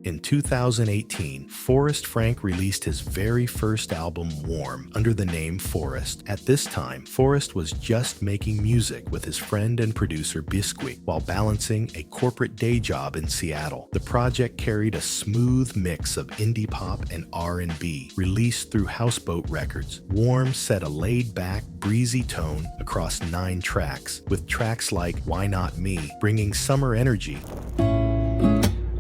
In 2018, Forrest Frank released his very first album, Warm, under the name Forrest. At this time, Forrest was just making music with his friend and producer Biscuit while balancing a corporate day job in Seattle. The project carried a smooth mix of indie pop and R&B, released through Houseboat Records. Warm set a laid-back, breezy tone across 9 tracks, with tracks like Why Not Me bringing summer energy.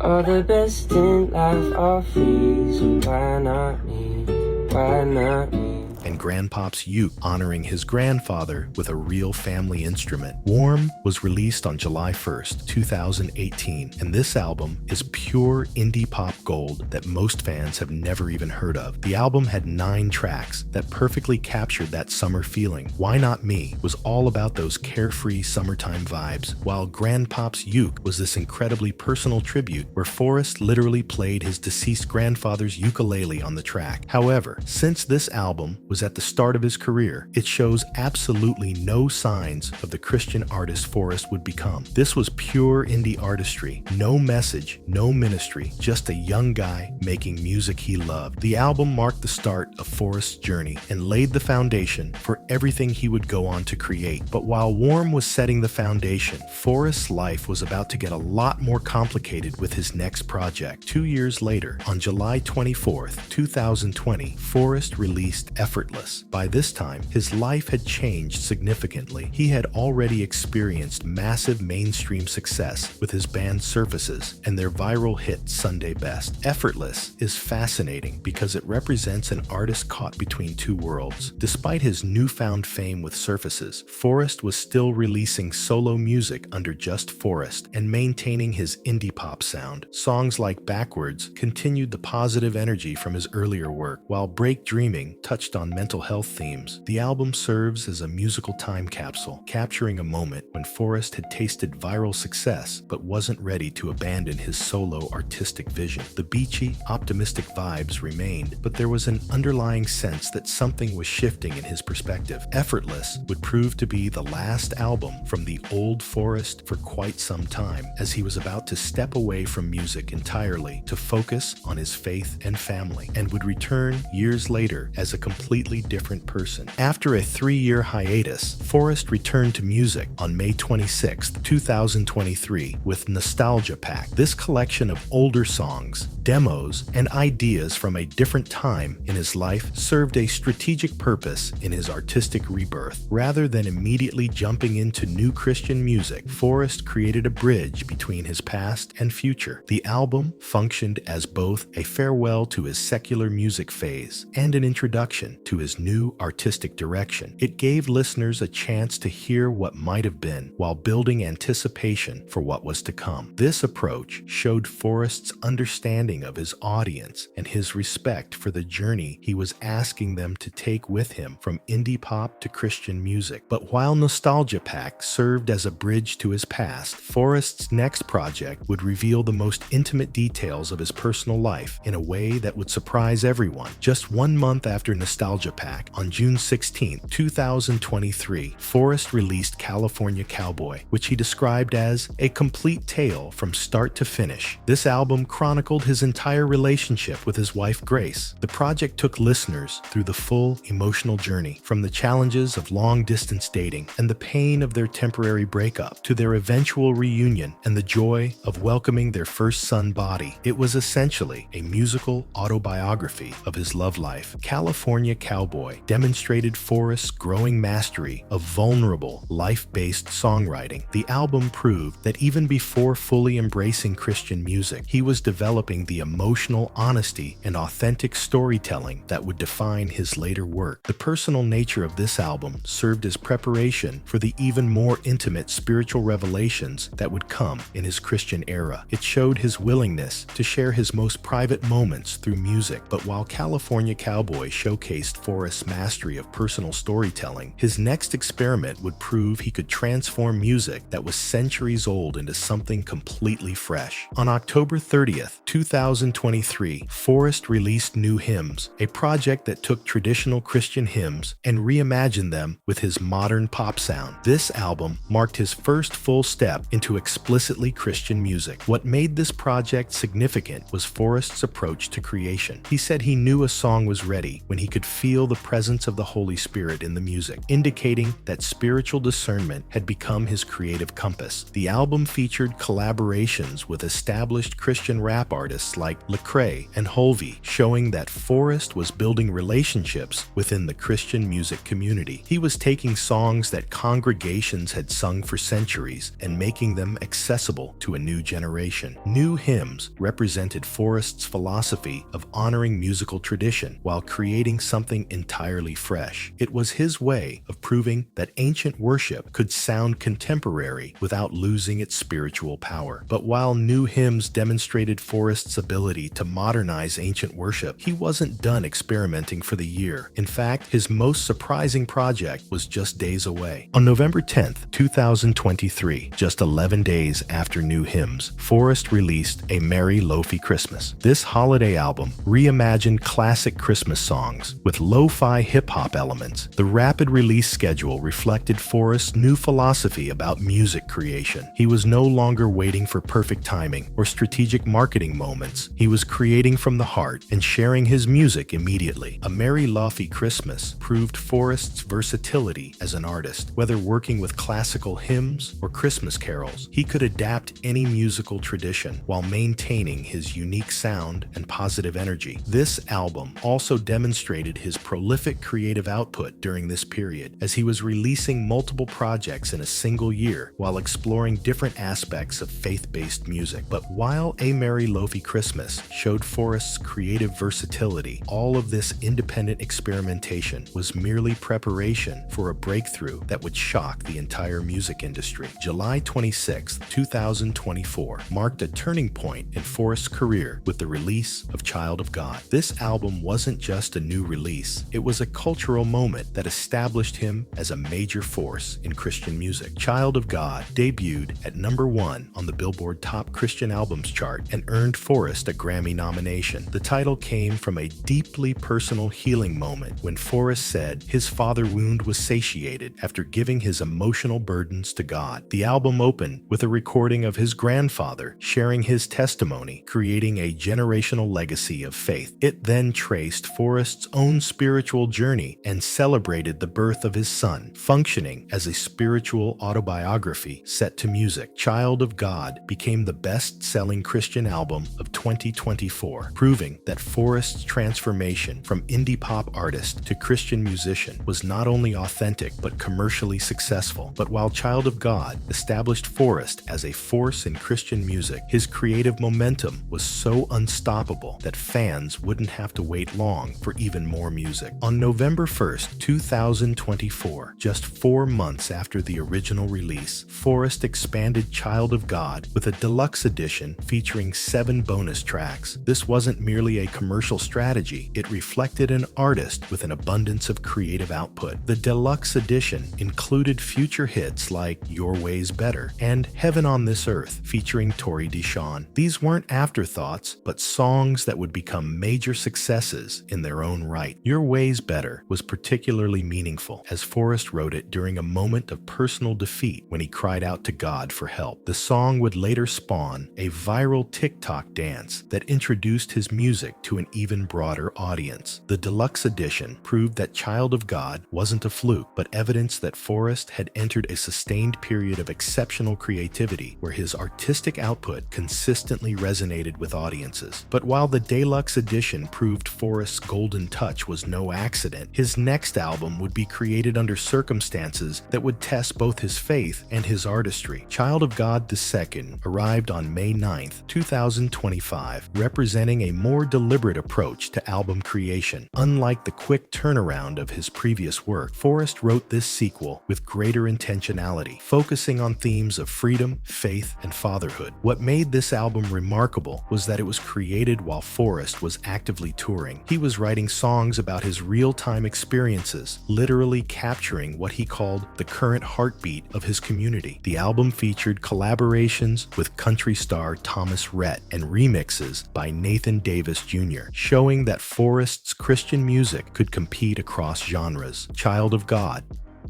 All the best in life are free, so why not me? Why not me? And Grandpop's Uke honoring his grandfather with a real family instrument. Warm was released on July 1st, 2018, and this album is pure indie pop gold that most fans have never even heard of. The album had 9 tracks that perfectly captured that summer feeling. Why Not Me was all about those carefree summertime vibes, while Grandpop's Uke was this incredibly personal tribute where Forrest literally played his deceased grandfather's ukulele on the track. However, since this album was at the start of his career, it shows absolutely no signs of the Christian artist Forrest would become. This was pure indie artistry, no message, no ministry, just a young guy making music he loved. The album marked the start of Forrest's journey and laid the foundation for everything he would go on to create. But while Warm was setting the foundation, Forrest's life was about to get a lot more complicated with his next project. 2 years later, on July 24th, 2020, Forrest released Effortless. By this time, his life had changed significantly. He had already experienced massive mainstream success with his band Surfaces and their viral hit Sunday Best. Effortless is fascinating because it represents an artist caught between two worlds. Despite his newfound fame with Surfaces, Forrest was still releasing solo music under just Forrest and maintaining his indie pop sound. Songs like Backwards continued the positive energy from his earlier work, while Break Dreaming touched on mental health themes. The album serves as a musical time capsule, capturing a moment when Forrest had tasted viral success but wasn't ready to abandon his solo artistic vision. The beachy, optimistic vibes remained, but there was an underlying sense that something was shifting in his perspective. Effortless would prove to be the last album from the old Forrest for quite some time, as he was about to step away from music entirely to focus on his faith and family, and would return years later as a completely different person. After a 3-year hiatus, Forrest returned to music on May 26, 2023 with Nostalgia Pack. This collection of older songs, demos, and ideas from a different time in his life served a strategic purpose in his artistic rebirth. Rather than immediately jumping into new Christian music, Forrest created a bridge between his past and future. The album functioned as both a farewell to his secular music phase and an introduction to his new artistic direction. It gave listeners a chance to hear what might have been while building anticipation for what was to come. This approach showed Forrest's understanding of his audience and his respect for the journey he was asking them to take with him from indie pop to Christian music. But while Nostalgia Pack served as a bridge to his past, Forrest's next project would reveal the most intimate details of his personal life in a way that would surprise everyone. Just 1 month after Nostalgia Pack, on June 16, 2023, Forrest released California Cowboy, which he described as a complete tale from start to finish. This album chronicled his entire relationship with his wife Grace. The project took listeners through the full emotional journey, from the challenges of long-distance dating and the pain of their temporary breakup to their eventual reunion and the joy of welcoming their first son, Body. It was essentially a musical autobiography of his love life. California Cowboy demonstrated Forrest's growing mastery of vulnerable, life-based songwriting. The album proved that even before fully embracing Christian music, he was developing the emotional honesty and authentic storytelling that would define his later work. The personal nature of this album served as preparation for the even more intimate spiritual revelations that would come in his Christian era. It showed his willingness to share his most private moments through music. But while California Cowboy showcased Forrest's mastery of personal storytelling, his next experiment would prove he could transform music that was centuries old into something completely fresh. On October 30th, 2023, Forrest released New Hymns, a project that took traditional Christian hymns and reimagined them with his modern pop sound. This album marked his first full step into explicitly Christian music. What made this project significant was Forrest's approach to creation. He said he knew a song was ready when he could feel the presence of the Holy Spirit in the music, indicating that spiritual discernment had become his creative compass. The album featured collaborations with established Christian rap artists like Lecrae and Hulvey, showing that Forrest was building relationships within the Christian music community. He was taking songs that congregations had sung for centuries and making them accessible to a new generation. New Hymns represented Forrest's philosophy of honoring musical tradition while creating something entirely fresh. It was his way of proving that ancient worship could sound contemporary without losing its spiritual power. But while New Hymns demonstrated Forrest's ability to modernize ancient worship, he wasn't done experimenting for the year. In fact, his most surprising project was just days away. On November 10th, 2023, just 11 days after New Hymns, Forrest released A Merry Lo-Fi Christmas. This holiday album reimagined classic Christmas songs with lo-fi hip-hop elements. The rapid release schedule reflected Forrest's new philosophy about music creation. He was no longer waiting for perfect timing or strategic marketing moments. He was creating from the heart and sharing his music immediately. A Merry Lo-Fi Christmas proved Forrest's versatility as an artist. Whether working with classical hymns or Christmas carols, he could adapt any musical tradition while maintaining his unique sound and positive energy. This album also demonstrated his prolific creative output during this period, as he was releasing multiple projects in a single year while exploring different aspects of faith-based music. But while A Merry Lo-Fi Christmas showed Forrest's creative versatility, all of this independent experimentation was merely preparation for a breakthrough that would shock the entire music industry. July 26, 2024 marked a turning point in Forrest's career with the release of Child of God. This album wasn't just a new release, it was a cultural moment that established him as a major force in Christian music. Child of God debuted at #1 on the Billboard Top Christian Albums chart and earned Forrest a Grammy nomination. The title came from a deeply personal healing moment when Forrest said his father wound was satiated after giving his emotional burdens to God. The album opened with a recording of his grandfather sharing his testimony, creating a generational legacy of faith. It then traced Forrest's own spiritual journey and celebrated the birth of his son, functioning as a spiritual autobiography set to music. Child of God became the best-selling Christian album of 2024, proving that Forrest's transformation from indie pop artist to Christian musician was not only authentic but commercially successful. But while Child of God established Forrest as a force in Christian music, his creative momentum was so unstoppable that fans wouldn't have to wait long for even more music. On November 1st, 2024, just 4 months after the original release, Forrest expanded Child of God with a deluxe edition featuring 7 bonus tracks. This wasn't merely a commercial strategy, it reflected an artist with an abundance of creative output. The deluxe edition included future hits like Your Way's Better and Heaven on This Earth featuring Tori Deshawn. These weren't afterthoughts, but songs that would become major successes in their own right. Your Way's Better was particularly meaningful, as Forrest wrote it during a moment of personal defeat when he cried out to God for help. The song would later spawn a viral TikTok dance that introduced his music to an even broader audience. The deluxe edition proved that Child of God wasn't a fluke, but evidence that Forrest had entered a sustained period of exceptional creativity where his artistic output consistently resonated with audiences. But while the deluxe edition proved Forrest's golden touch was no accident, his next album would be created under circumstances that would test both his faith and his artistry. Child of God II arrived on May 9th, 2025, representing a more deliberate approach to album creation. Unlike the quick turnaround of his previous work, Forrest wrote this sequel with greater intentionality, focusing on themes of freedom, faith, and fatherhood. What made this album remarkable was that it was created while Forrest was actively touring. He was writing songs songs about his real-time experiences, literally capturing what he called the current heartbeat of his community. The album featured collaborations with country star Thomas Rhett and remixes by Nathan Davis Jr., showing that Forrest's Christian music could compete across genres. Child of God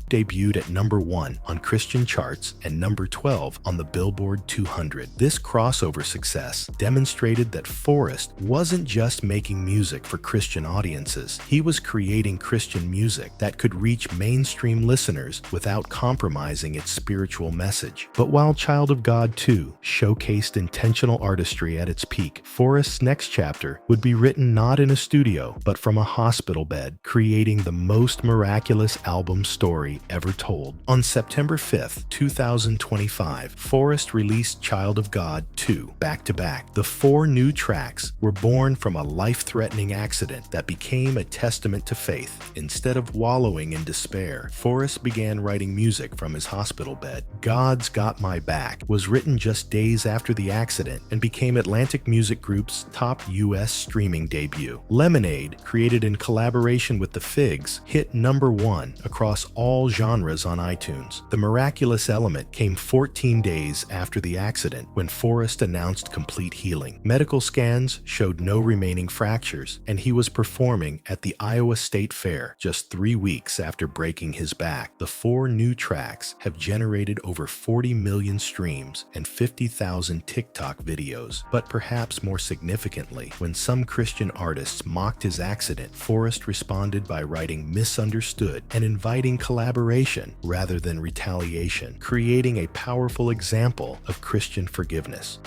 debuted at number 1 on Christian charts and number 12 on the Billboard 200. This crossover success demonstrated that Forrest wasn't just making music for Christian audiences. He was creating Christian music that could reach mainstream listeners without compromising its spiritual message. But while Child of God 2 showcased intentional artistry at its peak, Forrest's next chapter would be written not in a studio, but from a hospital bed, creating the most miraculous album story ever told. On September 5th, 2025, Forrest released Child of God 2 back-to-back. The 4 new tracks were born from a life-threatening accident that became a testament to faith. Instead of wallowing in despair, Forrest began writing music from his hospital bed. God's Got My Back was written just days after the accident and became Atlantic Music Group's top U.S. streaming debut. Lemonade, created in collaboration with the Figs, hit number 1 across all genres on iTunes. The Miraculous element came 14 days after the accident when Forrest announced complete healing. Medical scans showed no remaining fractures, and he was performing at the Iowa State Fair just 3 weeks after breaking his back. The 4 new tracks have generated over 40 million streams and 50,000 TikTok videos. But perhaps more significantly, when some Christian artists mocked his accident, Forrest responded by writing Misunderstood and inviting collaboration rather than retaliation, creating a powerful example of Christian forgiveness.